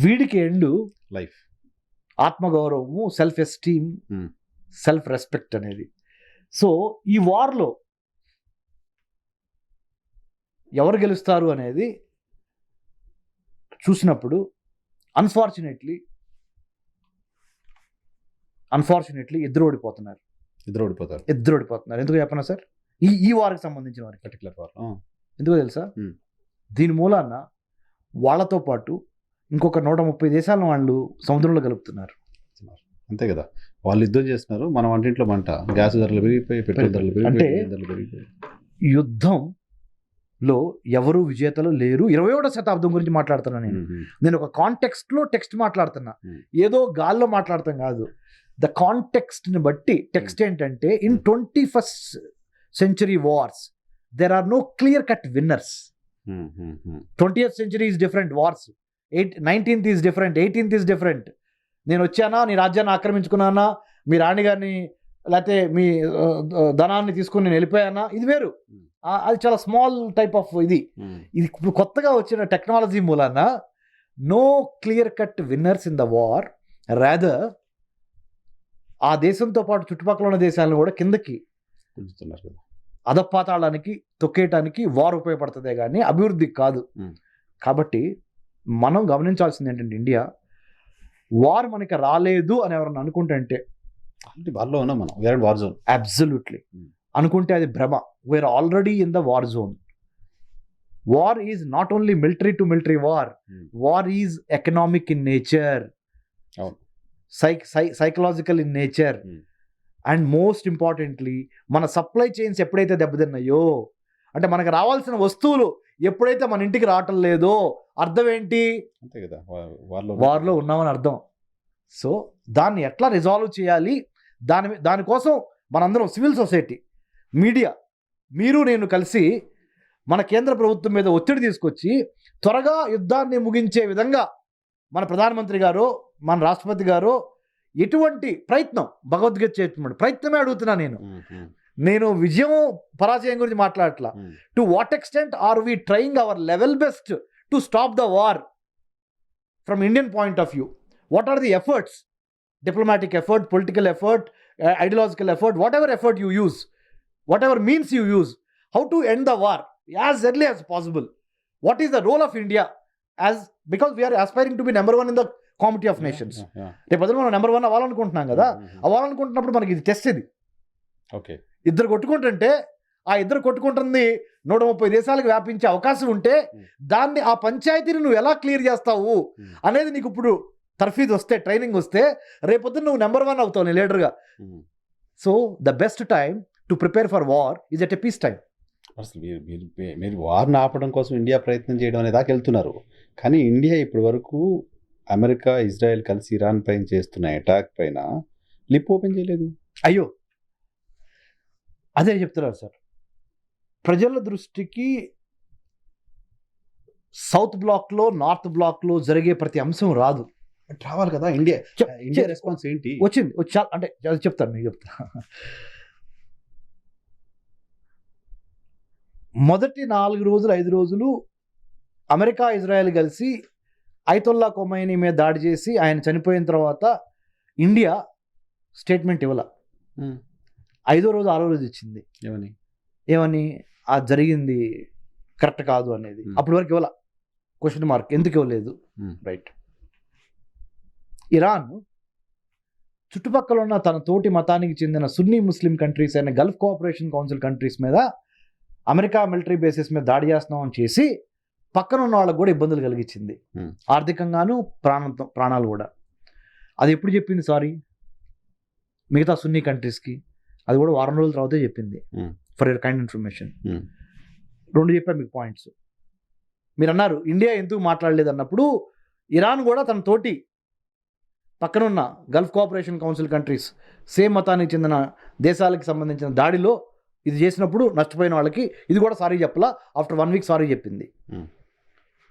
వీడికి ఎండ్ లైఫ్, ఆత్మగౌరవము, సెల్ఫ్ ఎస్టీమ్, సెల్ఫ్ రెస్పెక్ట్ అనేది. సో ఈ వార్లో ఎవరు గెలుస్తారు అనేది చూసినప్పుడు అన్ఫార్చునేట్లీ ఇద్దరు ఓడిపోతున్నారు. ఇద్దరు ఓడిపోతారు. ఎందుకు చెప్పనా సార్? ఈ వార్కి సంబంధించిన వారికి పర్టికులర్ వార్ ఎందుకో తెలుసా? దీని మూలాన వాళ్ళతో పాటు ఇంకొక 130 దేశాలను వాళ్ళు సముద్రంలో కలుపుతున్నారు. అంతే కదా, వాళ్ళు యుద్ధం చేస్తున్నారు, మనం వంటింట్లో మంట, గ్యాస్ ధరలు పెరిగిపోయి, పెట్రోల్ ధరలు పెరిగిపోయి. యుద్ధంలో ఎవరు విజేతలు లేరు. 21వ శతాబ్దం గురించి మాట్లాడుతున్నా నేను ఒక కాంటెక్స్ట్లో టెక్స్ట్ మాట్లాడుతున్నా, ఏదో గాల్లో మాట్లాడతాం కాదు. ద కాంటెక్స్ట్ని బట్టి టెక్స్ట్ ఏంటంటే, in 21st century wars there are no clear cut winners. 20th century is different wars, 19th is different, 18th is different. నేను వచ్చానా, నీ రాజ్యాన్ని ఆక్రమించుకున్నానా, మీ రాణిగారిని లేకపోతే మీ ధనాన్ని తీసుకుని నేను వెళ్ళిపోయానా, ఇది వేరు. అది చాలా స్మాల్ టైప్ ఆఫ్ ఇది ఇప్పుడు కొత్తగా వచ్చిన టెక్నాలజీ మూలాన no clear cut winners in the war. Rather ఆ దేశంతో పాటు చుట్టుపక్కల ఉన్న దేశాలను కూడా కిందకి అధపాతాళానికి తొక్కేయటానికి వార్ ఉపయోగపడుతుందే కానీ అభివృద్ధికి కాదు. కాబట్టి మనం గమనించాల్సింది ఏంటంటే, ఇండియా వార్ మనకి రాలేదు అని ఎవరన్నా అనుకుంటే వార్లో ఉన్నాం మనం, we're in war zone. Absolutely అనుకుంటే అది భ్రమ. We're already in the war zone. War is not only military to military war, war is economic in nature, psychological in nature, and most importantly మన సప్లై చైన్స్ ఎప్పుడైతే దెబ్బతిన్నాయో, అంటే మనకు రావాల్సిన వస్తువులు ఎప్పుడైతే మన ఇంటికి రావటం లేదో అర్థం ఏంటి? అంతే కదా, వార్లో ఉన్నామని అర్థం. సో దాన్ని ఎట్లా రిజాల్వ్ చేయాలి, దానికోసం మనందరం సివిల్ సొసైటీ, మీడియా, మీరు నేను కలిసి మన కేంద్ర ప్రభుత్వం మీద ఒత్తిడి తీసుకొచ్చి త్వరగా యుద్ధాన్ని ముగించే విధంగా మన ప్రధానమంత్రి గారు, మన రాష్ట్రపతి గారు ఎటువంటి ప్రయత్నం, భగవద్గీత చేస్తున్న ప్రయత్నమే అడుగుతున్నా నేను విజయం పరాజయం గురించి మాట్లాడట్లా. To what extent are we trying our level best to stop the war from Indian point of view? What are the efforts, diplomatic effort, political effort, ideological effort, whatever effort you use, whatever means you use, how to end the war as early as possible? What is the role of India because we are aspiring to be number one in the community of nations. రేపొద్దున మనం నెంబర్ 1 అవ్వాలనుకుంటున్నాం కదా, అవ్వాలనుకుంటున్నప్పుడు మనకి ఇది టెస్ట్. ఇది ఇద్దరు కొట్టుకుంటుంటే ఆ ఇద్దరు కొట్టుకుంటుంది 130 దేశాలకు వ్యాపించే అవకాశం ఉంటే దాన్ని, ఆ పంచాయతీని నువ్వు ఎలా క్లియర్ చేస్తావు అనేది నీకు ఇప్పుడు తర్ఫీదు వస్తే, ట్రైనింగ్ వస్తే, రేపొద్దున నువ్వు నెంబర్ 1 అవుతావు నీ లీడర్గా. So the best time to prepare for war is at a peace time. అసలు మీరు వార్ని ఆపడం కోసం ఇండియా ప్రయత్నం చేయడం అనే దాకా వెళ్తున్నారు. కానీ ఇండియా ఇప్పటి వరకు అమెరికా, ఇజ్రాయెల్ కలిసి ఇరాన్ పైన చేస్తున్న అటాక్ పైన లిప్ ఓపెన్ చేయలేదు. అయ్యో, అదే చెప్తున్నారు సార్. ప్రజల దృష్టికి సౌత్ బ్లాక్లో, నార్త్ బ్లాక్లో జరిగే ప్రతి అంశం రాదు, రావాలి కదా. ఇండియా రెస్పాన్స్ ఏంటి వచ్చింది? అంటే చెప్తాను, మీకు చెప్తా. మొదటి 4 రోజులు 5 రోజులు అమెరికా, ఇజ్రాయెల్ కలిసి ఐతొల్లా ఖొమైనీ మీద దాడి చేసి ఆయన చనిపోయిన తర్వాత ఇండియా స్టేట్మెంట్ ఇవ్వాల. 5వ రోజు 6వ రోజు ఇచ్చింది. ఏమని? ఆ జరిగింది కరెక్ట్ కాదు అనేది. అప్పటి వరకు ఇవ్వాల, క్వశ్చన్ మార్క్, ఎందుకు ఇవ్వలేదు? రైట్. ఇరాన్ చుట్టుపక్కల ఉన్న తన తోటి మతానికి చెందిన సున్నీ ముస్లిం కంట్రీస్ అయిన గల్ఫ్ కోఆపరేషన్ కౌన్సిల్ కంట్రీస్ మీద అమెరికా మిలిటరీ బేసిస్ మీద దాడి చేస్తున్నామని చేసి పక్కన ఉన్న వాళ్ళకు కూడా ఇబ్బందులు కలిగించింది, ఆర్థికంగాను, ప్రాణాలు కూడా. అది ఎప్పుడు చెప్పింది? సారీ, మిగతా సున్నీ కంట్రీస్కి అది కూడా వారం రోజుల తర్వాతే చెప్పింది. For your kind information. 2 చెప్పారు మీకు పాయింట్స్. మీరు అన్నారు ఇండియా ఎందుకు మాట్లాడలేదు అన్నప్పుడు, ఇరాన్ కూడా తన తోటి పక్కనున్న Gulf Cooperation Council countries, same మతానికి చెందిన దేశాలకు సంబంధించిన దాడిలో ఇది చేసినప్పుడు నష్టపోయిన వాళ్ళకి ఇది కూడా సారీ చెప్పలా, ఆఫ్టర్ 1 వీక్ సారీ చెప్పింది.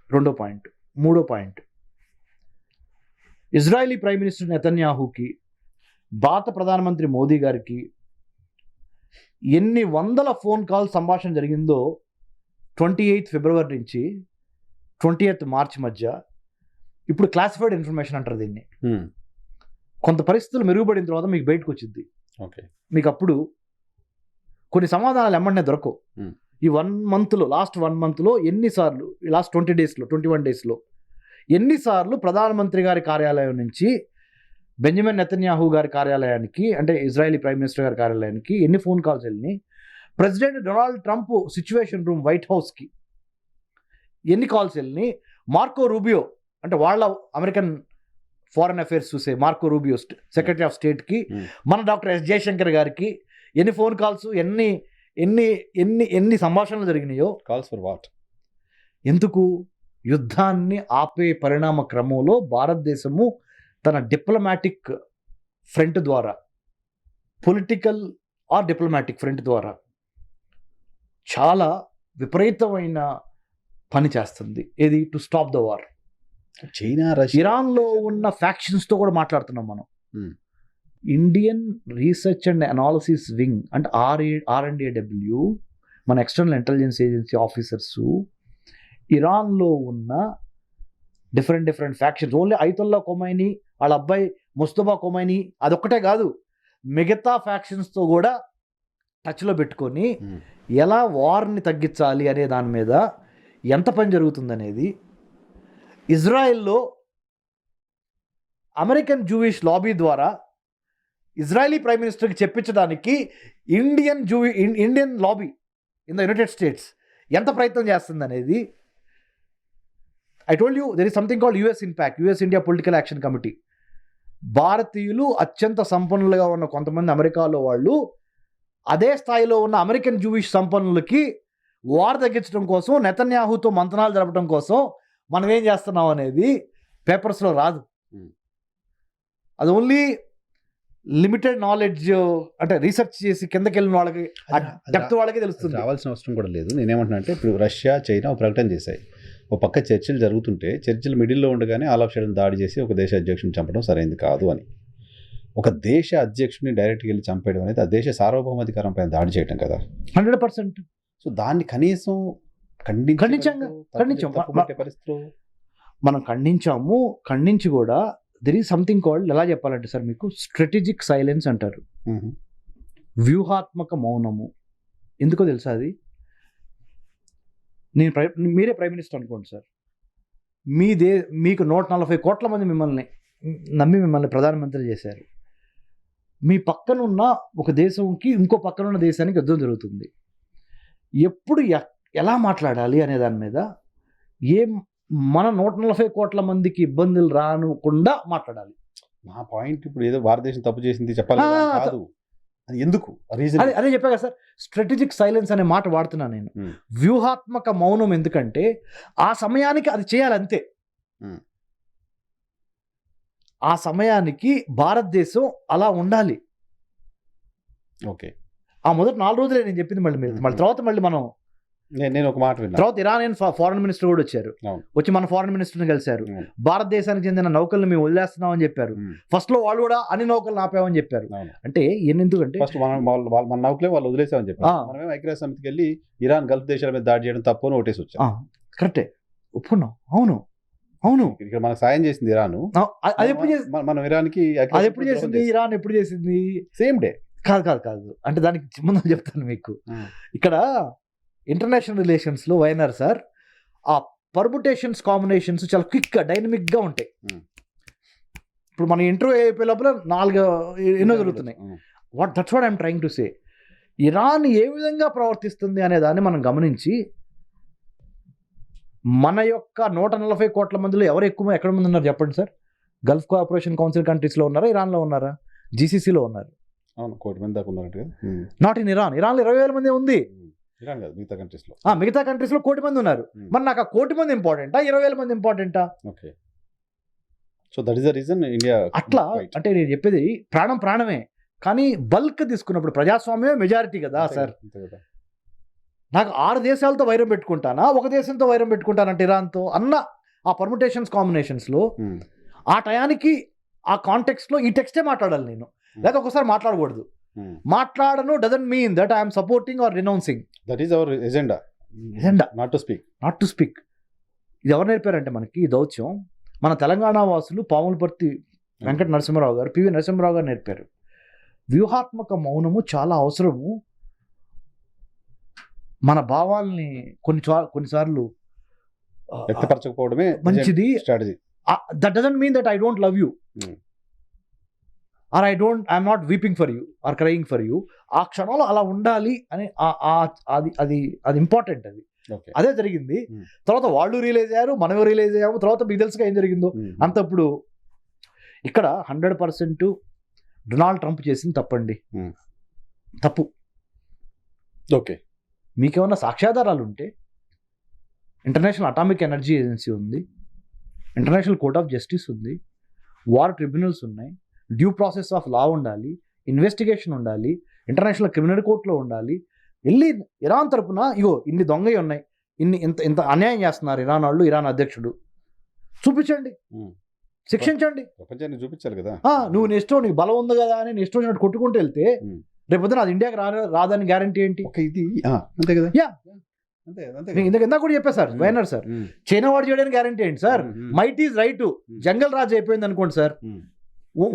2వ పాయింట్. 3వ పాయింట్, ఇజ్రాయలీ ప్రైమ్ మినిస్టర్ నెతన్యాహుకి, భారత ప్రధానమంత్రి మోదీ గారికి ఎన్ని వందల ఫోన్ కాల్ సంభాషణ జరిగిందో 28 ఫిబ్రవరి నుంచి 20th మార్చ్ మధ్య. ఇప్పుడు క్లాసిఫైడ్ ఇన్ఫర్మేషన్ అంటారు దీన్ని. కొంత పరిస్థితులు మెరుగుపడిన తర్వాత మీకు బయటకు వచ్చింది. మీకు అప్పుడు కొన్ని సమాధానాలు ఎమ్మటనే దొరకవు. ఈ 1 monthలో లాస్ట్ 1 monthలో ఎన్నిసార్లు, లాస్ట్ 20 daysలో 21 daysలో ఎన్నిసార్లు ప్రధానమంత్రి గారి కార్యాలయం నుంచి బెంజమిన్ నెతన్యాహు గారి కార్యాలయానికి, అంటే ఇజ్రాయలీ ప్రైమ్ మినిస్టర్ గారి కార్యాలయానికి ఎన్ని ఫోన్ కాల్స్ వెళ్ళినాయి, president Donald Trump situation room white హౌస్కి ఎన్ని కాల్స్ వెళ్ళినాయి, మార్కో రూబియో అంటే వాళ్ళ అమెరికన్ ఫారెన్ అఫైర్స్ చూసే మార్కో రూబియో సెక్రటరీ ఆఫ్ స్టేట్కి, మన డాక్టర్ ఎస్ జయశంకర్ గారికి ఎన్ని ఫోన్ కాల్స్, ఎన్ని ఎన్ని ఎన్ని ఎన్ని సంభాషణలు జరిగినాయో. Calls for what? ఎందుకు? యుద్ధాన్ని ఆపే పరిణామ క్రమంలో భారతదేశము తన డిప్లొమాటిక్ ఫ్రంట్ ద్వారా, పొలిటికల్ ఆర్ డిప్లొమాటిక్ ఫ్రంట్ ద్వారా చాలా విపరీతమైన పని చేస్తుంది. ఏది? To stop the war. China, Russia, ఇరాన్లో ఉన్న ఫ్యాక్షన్స్తో కూడా మాట్లాడుతున్నాం మనం. Indian research and analysis wing అంటే R&AW, మన ఎక్స్టర్నల్ ఇంటెలిజెన్స్ ఏజెన్సీ ఆఫీసర్సు ఇరాన్లో ఉన్న డిఫరెంట్ ఫ్యాక్షన్స్, ఓన్లీ ఐతుల్లా ఖొమైనీ వాళ్ళ అబ్బాయి ముస్తఫా ఖొమైనీ అదొక్కటే కాదు, మిగతా ఫ్యాక్షన్స్తో కూడా టచ్లో పెట్టుకొని ఎలా వార్ని తగ్గించాలి అనే దాని మీద ఎంత పని జరుగుతుందనేది. ఇజ్రాయెల్లో అమెరికన్ జూయిష్ లాబీ ద్వారా ఇజ్రాయలీ ప్రైమ్ మినిస్టర్కి చెప్పించడానికి Indian lobby in the United States ఎంత ప్రయత్నం చేస్తుంది అనేది. I told you there is something called US impact, US India political action committee. భారతీయులు అత్యంత సంపన్నులుగా ఉన్న కొంతమంది అమెరికాలో వాళ్ళు అదే స్థాయిలో ఉన్న అమెరికన్ జూయిష్ సంపన్నులకి వార్ తగ్గించడం కోసం, నెతన్యాహుతో మంతనాలు జరపడం కోసం మనం ఏం చేస్తున్నాం అనేది పేపర్స్లో రాదు. అది ఓన్లీ లిమిటెడ్ నాలెడ్జ్, అంటే రీసెర్చ్ చేసి కిందకి వెళ్ళిన వాళ్ళకి, డెప్త్ వాళ్ళకి తెలుస్తుంది. రావాల్సిన అవసరం కూడా లేదు. నేనేమంటున్నా అంటే, ఇప్పుడు రష్యా, చైనా ఒక ప్రకటన చేశాయి. ఒక పక్క చర్చలు జరుగుతుంటే చర్చలు మిడిల్లో ఉండగానే ఆల్ ఆఫ్ సడన్ దాడి చేసి ఒక దేశ అధ్యక్షుని చంపడం సరైనది కాదు అని. ఒక దేశ అధ్యక్షుని డైరెక్ట్గా వెళ్ళి చంపేయడం అనేది ఆ దేశ సార్వభౌమాధికారం పైన దాడి చేయడం కదా. 100%. సో దాన్ని కనీసం ఖండించాం. పరిస్థితులు మనం ఖండించి కూడా దెర్ ఈజ్ సంథింగ్ కాల్డ్, ఎలా చెప్పాలంటే సార్ మీకు, స్ట్రాటజిక్ సైలెన్స్ అంటారు, వ్యూహాత్మక మౌనము. ఎందుకో తెలుసా అది? మీరే ప్రైమ్ మినిస్టర్ అనుకోండి సార్, మీకు 140 కోట్ల మంది మిమ్మల్ని నమ్మి మిమ్మల్ని ప్రధానమంత్రి చేశారు. మీ పక్కనున్న ఒక దేశంకి ఇంకో పక్కనున్న దేశానికి యుద్ధం జరుగుతుంది. ఎప్పుడు ఎలా మాట్లాడాలి అనే దాని మీద మన 140 కోట్ల మందికి ఇబ్బందులు రానుకుండా మాట్లాడాలి. నా పాయింట్ ఇప్పుడు ఏదో భారతదేశం తప్పు చేసింది చెప్పాలి కాదు, అది ఎందుకు రీజన్ అదే చెప్పా కదా సార్, స్ట్రాటజిక్ సైలెన్స్ అనే మాట వాడుతున్నా నేను. వ్యూహాత్మక మౌనం ఎందుకంటే ఆ సమయానికి అది చేయాలి అంతే. ఆ సమయానికి భారతదేశం అలా ఉండాలి. ఓకే, ఆ మొదటి 4 రోజులే నేను చెప్పింది. మళ్ళీ తర్వాత మనం నేను ఒక మాట విన్నా. తర్వాత ఇరానియన్ ఫారెన్ మినిస్టర్ కూడా వచ్చారు, వచ్చి మన ఫారెన్ మినిస్టర్ని కలిశారు. భారతదేశానికి చెందిన నౌకల్ని మేము వదిలేస్తున్నామని చెప్పారు. ఫస్ట్ లో వాళ్ళు కూడా అన్ని నౌకలు ఆపామని చెప్పారు. అంటే ఎందుకంటే ఫస్ట్ మన నౌకలే వాళ్ళు వదిలేసామని చెప్పారు. మనమే ఐక్యరాజ్య సమితికి వెళ్ళి ఇరాన్ గల్ఫ్ దేశాల మీద దాడి చేయడం తప్పు అని ఓటేసి వచ్చాం. కరెక్టే, ఒప్పుకున్నాం. అవును ఇక్కడ మనకు సాయం చేసింది ఇరాన్. అది ఎప్పుడు మనం ఇరాన్కి ఎప్పుడు చేసింది? ఇరాన్ ఎప్పుడు చేసింది? Same day. కాదు, అంటే దానికి సంబంధం చెప్తాను మీకు. ఇక్కడ ఇంటర్నేషనల్ రిలేషన్స్లో వైఎన్ఆర్ సార్, ఆ పర్ముటేషన్స్ కాంబినేషన్స్ చాలా క్విక్గా డైనమిక్గా ఉంటాయి. ఇప్పుడు మన ఇంటర్వ్యూ అయిపోయే లోపల 4 ఎన్నో జరుగుతున్నాయి. That's what I'm trying to say. Iran ఏ విధంగా ప్రవర్తిస్తుంది అనే దాన్ని మనం గమనించి, మన యొక్క 140 కోట్ల మందిలో ఎవరు ఎక్కడ మంది ఉన్నారు చెప్పండి సార్? గల్ఫ్ కోఆపరేషన్ కౌన్సిల్ కంట్రీస్లో ఉన్నారా, ఇరాన్లో ఉన్నారా, జీసీసీలో ఉన్నారు? అవును, 1 కోటి మంది దాకా ఉన్నారు. నాట్ ఇన్ ఇరాన్లో 20,000 మంది ఉంది. మిగతా కంట్రీస్లో 1 కోటి మంది ఉన్నారు. మరి నాకు 1 కోటి మంది ఇంపార్టెంటా, 20,000 మంది ఇంపార్టెంటా? Okay, so that is the reason India అట్లా. అంటే నేను చెప్పేది ప్రాణమే, కానీ బల్క్ తీసుకున్నప్పుడు ప్రజాస్వామ్యమే మెజారిటీ కదా సార్. నాకు 6 దేశాలతో వైరం పెట్టుకుంటానా, ఒక దేశంతో వైరం పెట్టుకుంటానంటే ఇరాన్తో అన్న ఆ పర్ముటేషన్స్ కాంబినేషన్స్లో ఆ టయానికి ఆ కాంటెక్స్ట్లో ఈ టెక్స్టే మాట్లాడాలి నేను, లేదా ఒకసారి మాట్లాడకూడదు. మాట్లాడను doesn't mean that I'm supporting or renouncing. That is our agenda, not to speak. ఇది ఎవరు నేర్పారంటే మనకి ఈ దౌత్యం? మన తెలంగాణ వాసులు పాములపర్తి వెంకట నరసింహారావు గారు, పివి నరసింహారావు గారు నేర్పారు. వ్యూహాత్మక మౌనము చాలా అవసరము. మన భావాల్ని కొన్నిసార్లు వ్యక్తపరచకపోవడమే మంచిది. Strategy. That doesn't mean that I don't love you or I'm not weeping for you or crying for you. ఆ క్షణంలో అలా ఉండాలి అని అది ఇంపార్టెంట్. అది ఓకే. అదే జరిగింది. తర్వాత వాళ్ళు రియలైజ్ అయ్యారు, మనం రియలైజ్ అయ్యాము. తర్వాత మీకు తెలుసుగా ఏం జరిగిందో. అంతప్పుడు ఇక్కడ 100% డొనాల్డ్ ట్రంప్ చేసింది తప్పండి. తప్పు. ఓకే. మీకేమన్నా సాక్ష్యాధారాలు ఉంటే ఇంటర్నేషనల్ అటామిక్ ఎనర్జీ ఏజెన్సీ ఉంది, ఇంటర్నేషనల్ కోర్ట్ ఆఫ్ జస్టిస్ ఉంది, వార్ ట్రిబ్యునల్స్ ఉన్నాయి, డ్యూ ప్రాసెస్ ఆఫ్ లా ఉండాలి, ఇన్వెస్టిగేషన్ ఉండాలి, ఇంటర్నేషనల్ క్రిమినల్ కోర్టులో ఉండాలి. వెళ్ళి ఇరాన్ తరపున ఇగో ఇన్ని దొంగవి ఉన్నాయి, ఇంత అన్యాయం చేస్తున్నారు ఇరాన్ వాళ్ళు, ఇరాన్ అధ్యక్షుడు, చూపించండి, శిక్షించండి, ప్రపంచానికి చూపించాలి కదా. నువ్వు నీ ఇష్టం, నీకు బలం ఉంది కదా అని నీ ఇష్టం వచ్చినట్టు కొట్టుకుంటూ వెళ్తే రేపొద్దున అది ఇండియాకి రాదని గ్యారంటీ ఏంటి? ఇది అంతే కదా. ఇందాక కూడా చెప్పా సార్, వైనర్ సార్, చైనా వాడు చేయడానికి గ్యారంటీ ఏంటి sir? Might is right. Jungle రాజు అయిపోయింది అనుకోండి సార్,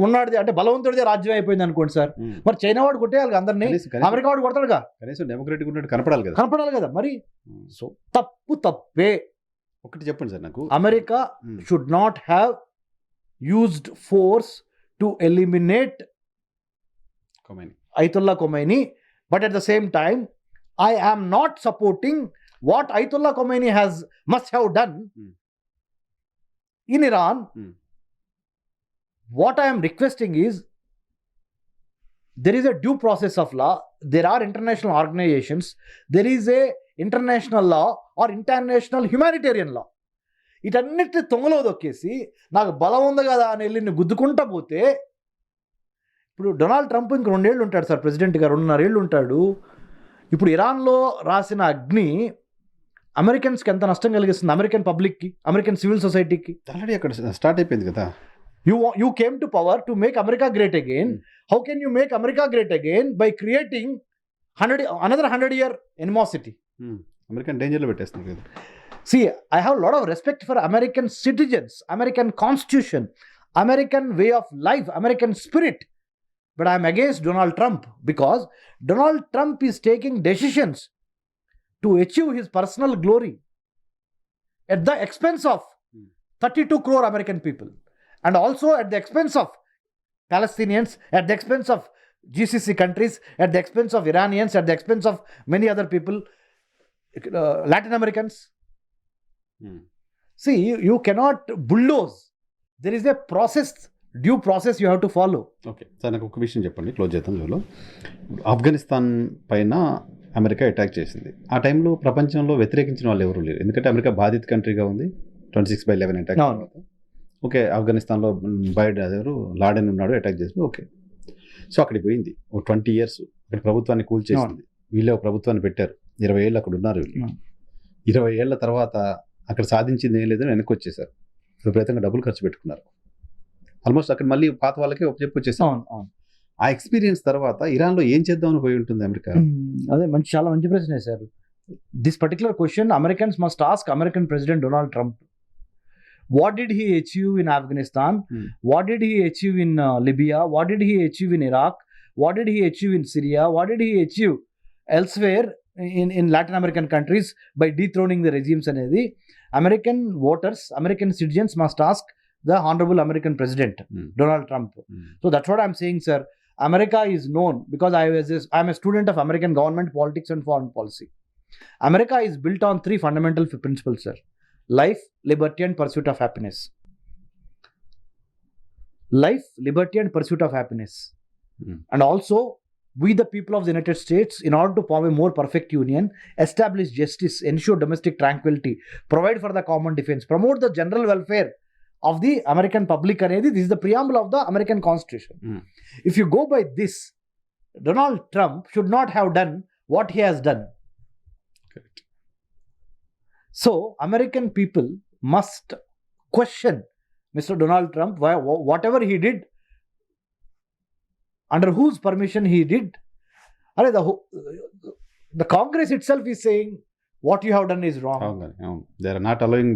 ఉన్నాడిది అంటే బలవంతుడిదే రాజ్యం అయిపోయింది అనుకోండి సార్, మరి చైనా వాడు కొట్టేయాలి అందరినీ, అమెరికా వాడు కొడతాడుగా, కనీసం డెమోక్రటిక్ ఉన్నట్టు కనపడాలి కదా మరి. సో తప్పే. ఒకటి చెప్పండి సార్ నాకు. America should not have used force to eliminate Ayatollah Khomeini, but at the same time I am not supporting what Ayatollah Khomeini must have done in Iran. What I am requesting is there is a due process of law, there are international organizations, there is a international law or international humanitarian law. ఇటన్నిటి తొంగలో దొక్కేసి నాకు బలం ఉంది కదా అని వెళ్ళి గుద్దుకుంటా పోతే, ఇప్పుడు డొనాల్డ్ ట్రంప్ ఇంక 2 ఏళ్ళు ఉంటాడు సార్ ప్రెసిడెంట్గా, 2.5 ఏళ్ళు ఉంటాడు. ఇప్పుడు ఇరాన్లో రాసిన అగ్ని అమెరికన్స్కి ఎంత నష్టం కలిగిస్తుంది? అమెరికన్ పబ్లిక్కి, అమెరికన్ సివిల్ సొసైటీకి. ఆల్రెడీ అక్కడ స్టార్ట్ అయిపోయింది కదా. You came to power to make America great again. How can you make America great again by creating another 100-year animosity? American డేంజర్లో పెట్టేస్తుంది కదా. See, I have a lot of respect for American citizens, American constitution, American way of life, American spirit. But I am against Donald Trump because Donald Trump is taking decisions to achieve his personal glory at the expense of 32 crore American people, and also at the expense of Palestinians, at the expense of GCC countries, at the expense of Iranians, at the expense of many other people, Latin Americans. See, you cannot bulldoze. There is a process, due process you have to follow. Okay sir, నాకు ఒక విషయం చెప్పండి, క్లోజ్ చేద్దాం. ఇందులో ఆఫ్ఘనిస్తాన్ పైన అమెరికా అటాక్ చేసింది. ఆ టైంలో ప్రపంచంలో వ్యతిరేకించిన వాళ్ళు ఎవరు లేరు, ఎందుకంటే అమెరికా బాధిత కంట్రీగా ఉంది 26/11 అటాక్ తర్వాత. ఓకే, ఆఫ్ఘనిస్తాన్లో ఎవరు లాడెన్ ఉన్నాడు, అటాక్ చేసింది. ఓకే, సో అక్కడికి పోయింది. ఒక 20 years అక్కడ ప్రభుత్వాన్ని కూల్చేసింది. వీళ్ళే ఒక ప్రభుత్వాన్ని పెట్టారు, 20 ఏళ్ళు అక్కడ ఉన్నారు. 20 ఏళ్ల తర్వాత అక్కడ సాధించింది ఏం లేదని వెనక్కి వచ్చేసారు, విపరీతంగా డబ్బులు ఖర్చు పెట్టుకున్నారు. ఆల్మోస్ట్ అక్కడ మళ్ళీ పాత వాళ్ళకే చెప్పి వచ్చేసాం. ఆ ఎక్స్పీరియన్స్ తర్వాత ఇరాన్లో ఏం చేద్దామని పోయి ఉంటుంది అమెరికా? అదే చాలా మంచి ప్రశ్న వేశారు. This particular question Americans must ask American president Donald Trump. What did he achieve in Afghanistan? What did he achieve in Libya? What did he achieve in Iraq? What did he achieve in Syria? What did he achieve elsewhere in Latin American countries by dethroning the regimes? అనేది American voters, American citizens must ask the honorable American president, Donald Trump. So that's what I'm saying, sir. America is known because I'm a student of American government, politics and foreign policy. America is built on 3 fundamental principles, sir. Life, liberty and pursuit of happiness. Life, liberty and pursuit of happiness. And also, we the people of the United States, in order to form a more perfect union, establish justice, ensure domestic tranquility, provide for the common defense, promote the general welfare of the American public అనేది, this is the preamble of the American Constitution. If you go by this, Donald Trump should not have done what he has done. Correct. So American people must question Mr. Donald Trump, whatever he did, under whose permission he did. The Congress itself is saying what you have done is wrong. They are not allowing.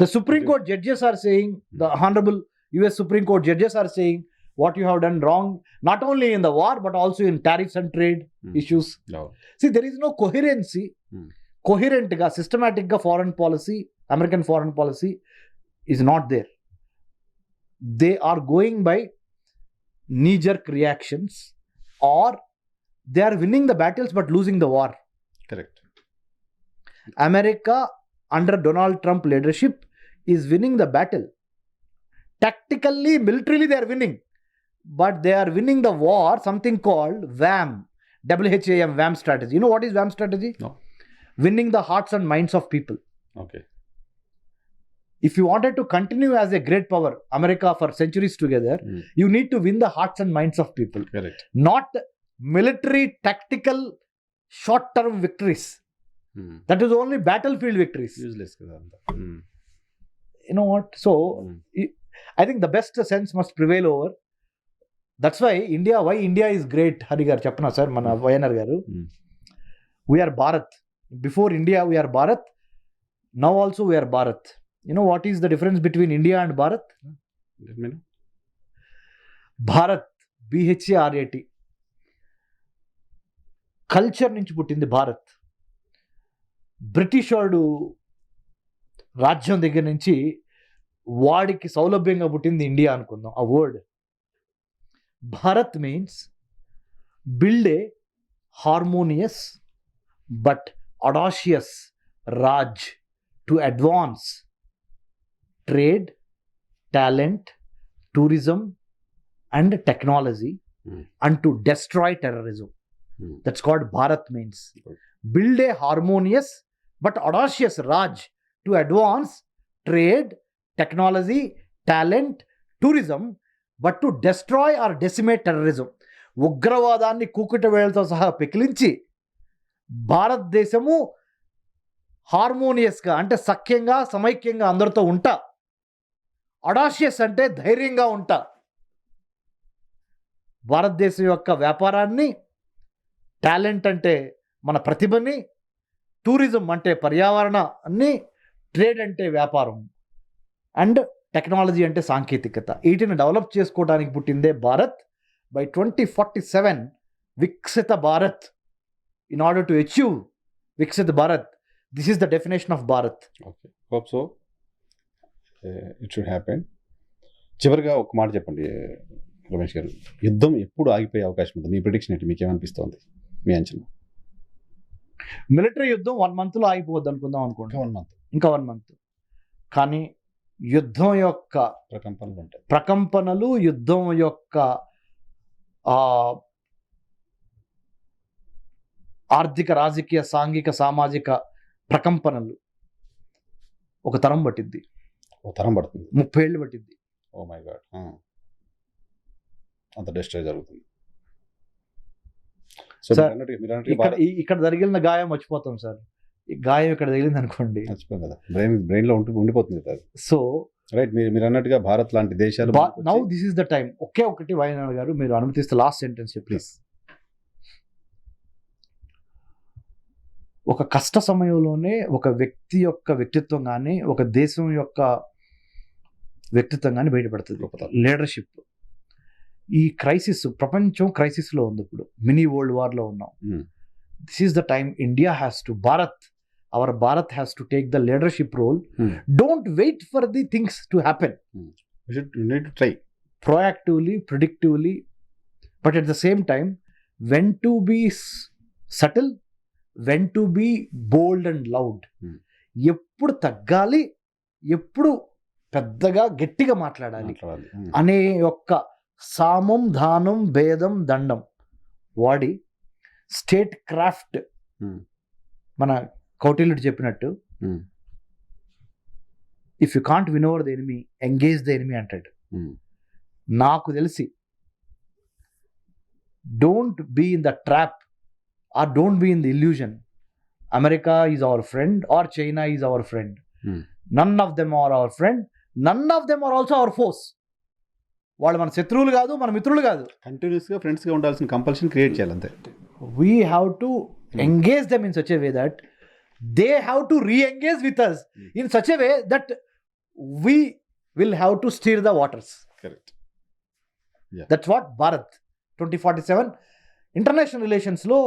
The Supreme Court judges are saying, the honorable US Supreme Court judges are saying what you have done wrong, not only in the war but also in tariffs and trade issues. No. See, there is no coherency కోహిరెంట్గా సిస్టమేటిక్గా foreign policy, American foreign policy is not there. They are going by knee-jerk reactions, or they are winning the battles but losing the war. Correct. America under Donald Trump leadership is winning the battle. Tactically, militarily they are winning, but they are winning the war, something called WHAM, WHAM, WHAM strategy. You know what is WHAM strategy? No. Winning the hearts and minds of people. Okay. If you wanted to continue as a great power, America for centuries together, you need to win the hearts and minds of people. Correct. Not military, tactical, short-term victories. That is only battlefield victories. Useless. You know what? So, I think the best sense must prevail over. That's why India is great. Hari garu cheppana sir, mana Vayanar garu. We are Bharat. Before India, we are Bharat. Now also we are Bharat. You know what is the difference between India and Bharat? Let me know. Bharat, BHARAT. Culture నుంచి పుట్టింది భారత్. బ్రిటిష్ వాడు రాజ్యం దగ్గర నుంచి వాడికి సౌలభ్యంగా పుట్టింది ఇండియా అనుకుందాం. ఆ word Bharat means build a harmonious but audacious Raj to advance trade, talent, tourism and technology and to destroy terrorism. That's called Bharat means. Build a harmonious but audacious Raj to advance trade, technology, talent, tourism but to destroy or decimate terrorism. ఉగ్రవాదాన్ని కూకుట వేళతో సహా పెకిలించి భారతదేశము హార్మోనియస్గా అంటే సఖ్యంగా సమైక్యంగా అందరితో ఉంటా. అడాషియస్ అంటే ధైర్యంగా ఉంటా. భారతదేశం యొక్క వ్యాపారాన్ని, టాలెంట్ అంటే మన ప్రతిభని, టూరిజం అంటే పర్యావరణాన్ని, ట్రేడ్ అంటే వ్యాపారం అండ్ టెక్నాలజీ అంటే సాంకేతికత, వీటిని డెవలప్ చేసుకోవడానికి పుట్టిందే Bharat. By 2047 Viksit Bharat, in order to achieve Viksit Bharat, this is the definition of Bharat. Okay, hope so it should happen. చివరిగా ఒక మాట చెప్పండి రమేష్ గారు, యుద్ధం ఎప్పుడు ఆగిపోయే అవకాశం ఉంటుంది? మీ ప్రిడిక్షన్ ఏంటి? మీకు ఏమనిపిస్తోంది, మీ అంచనా? మిలిటరీ యుద్ధం 1 monthలో ఆగిపోవద్దు అనుకుందాం అనుకోండి. ఇంకా 1 month. కానీ యుద్ధం యొక్క ప్రకంపనలు ఉంటాయి, ప్రకంపనలు, యుద్ధం యొక్క ఆర్థిక, రాజకీయ, సాంఘిక, సామాజిక ప్రకంపనలు ఒక తరం పట్టిద్ది. ఒక తరం పడుతుంది, 30 ఏళ్ళు పట్టిద్ది. ఓ మై గాడ్, అంత డిస్ట్రాయ్ జరుగుతుంది. సో ఇక్కడ జరిగిన గాయం మర్చిపోతాం సార్. ఈ గాయం ఇక్కడ తగిలింది అనుకోండి, మర్చిపోయింది కదా, బ్రెయిన్ లో ఉండిపోతుంది కదా. సో రైట్, మీరు అన్నట్టుగా భారత్ లాంటి దేశాలు now this is the time. ఒకే ఒకటి వైనాడ్ గారు మీరు అనుమతిస్తే లాస్ట్ సెంటెన్స్ ప్లీజ్. ఒక కష్ట సమయంలోనే ఒక వ్యక్తి యొక్క వ్యక్తిత్వం కానీ, ఒక దేశం యొక్క వ్యక్తిత్వం కానీ బయటపడుతుంది. లీడర్షిప్. ఈ క్రైసిస్, ప్రపంచం క్రైసిస్లో ఉంది ఇప్పుడు, మినీ వరల్డ్ వార్లో ఉన్నాం. This is the time India has to, our Bharat has to take the leadership role. Don't wait for the things to happen. You need to try proactively, predictively, but at the same time when to be subtle, when to be bold and loud. ఎప్పుడు తగ్గాలి, ఎప్పుడు పెద్దగా గట్టిగా మాట్లాడాలి అనే యొక్క సామం, దానం, భేదం, దండం వాడి స్టేట్ క్రాఫ్ట్, మన కౌటిల్యుడు చెప్పినట్టు if you can't win over the enemy, engage the enemy అంటాడు. నాకు తెలిసి don't be in the trap or don't be in the illusion America is our friend or China is our friend. None of them are our friend, none of them are also our foes. వాళ్ళు మన శత్రువులు కాదు, మన మిత్రులు కాదు. కంటిన్యూస్గా ఫ్రెండ్స్గా ఉండాల్సిన కంపల్షన్ క్రియేట్ చేయాలి అంతే. We have to engage them in such a way that they have to reengage with us in such a way that we will have to steer the waters. Correct. Yeah. That's what Bharat 2047 international రిలేషన్స్లో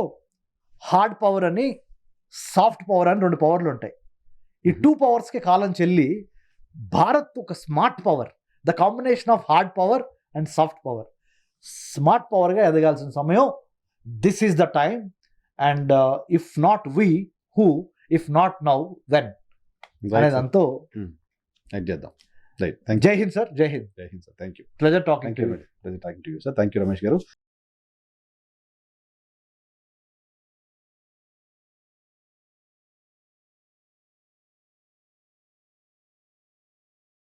హార్డ్ పవర్ అని సాఫ్ట్ పవర్ అని 2 పవర్లు ఉంటాయి. ఈ 2 పవర్స్కి కాలం చెల్లి భారత్ ఒక smart power, the combination of hard power and soft power, smart పవర్గా ఎదగాల్సిన సమయం. This is the time. And if not we, who? If not now, when? అనేది అంతా. చేద్దాం. రైట్. జై హింద్ సార్. జై హింద్. జై Hind sir. Thank you. Pleasure talking thank you. To you. Thank you sir. Thank you Ramesh గారు.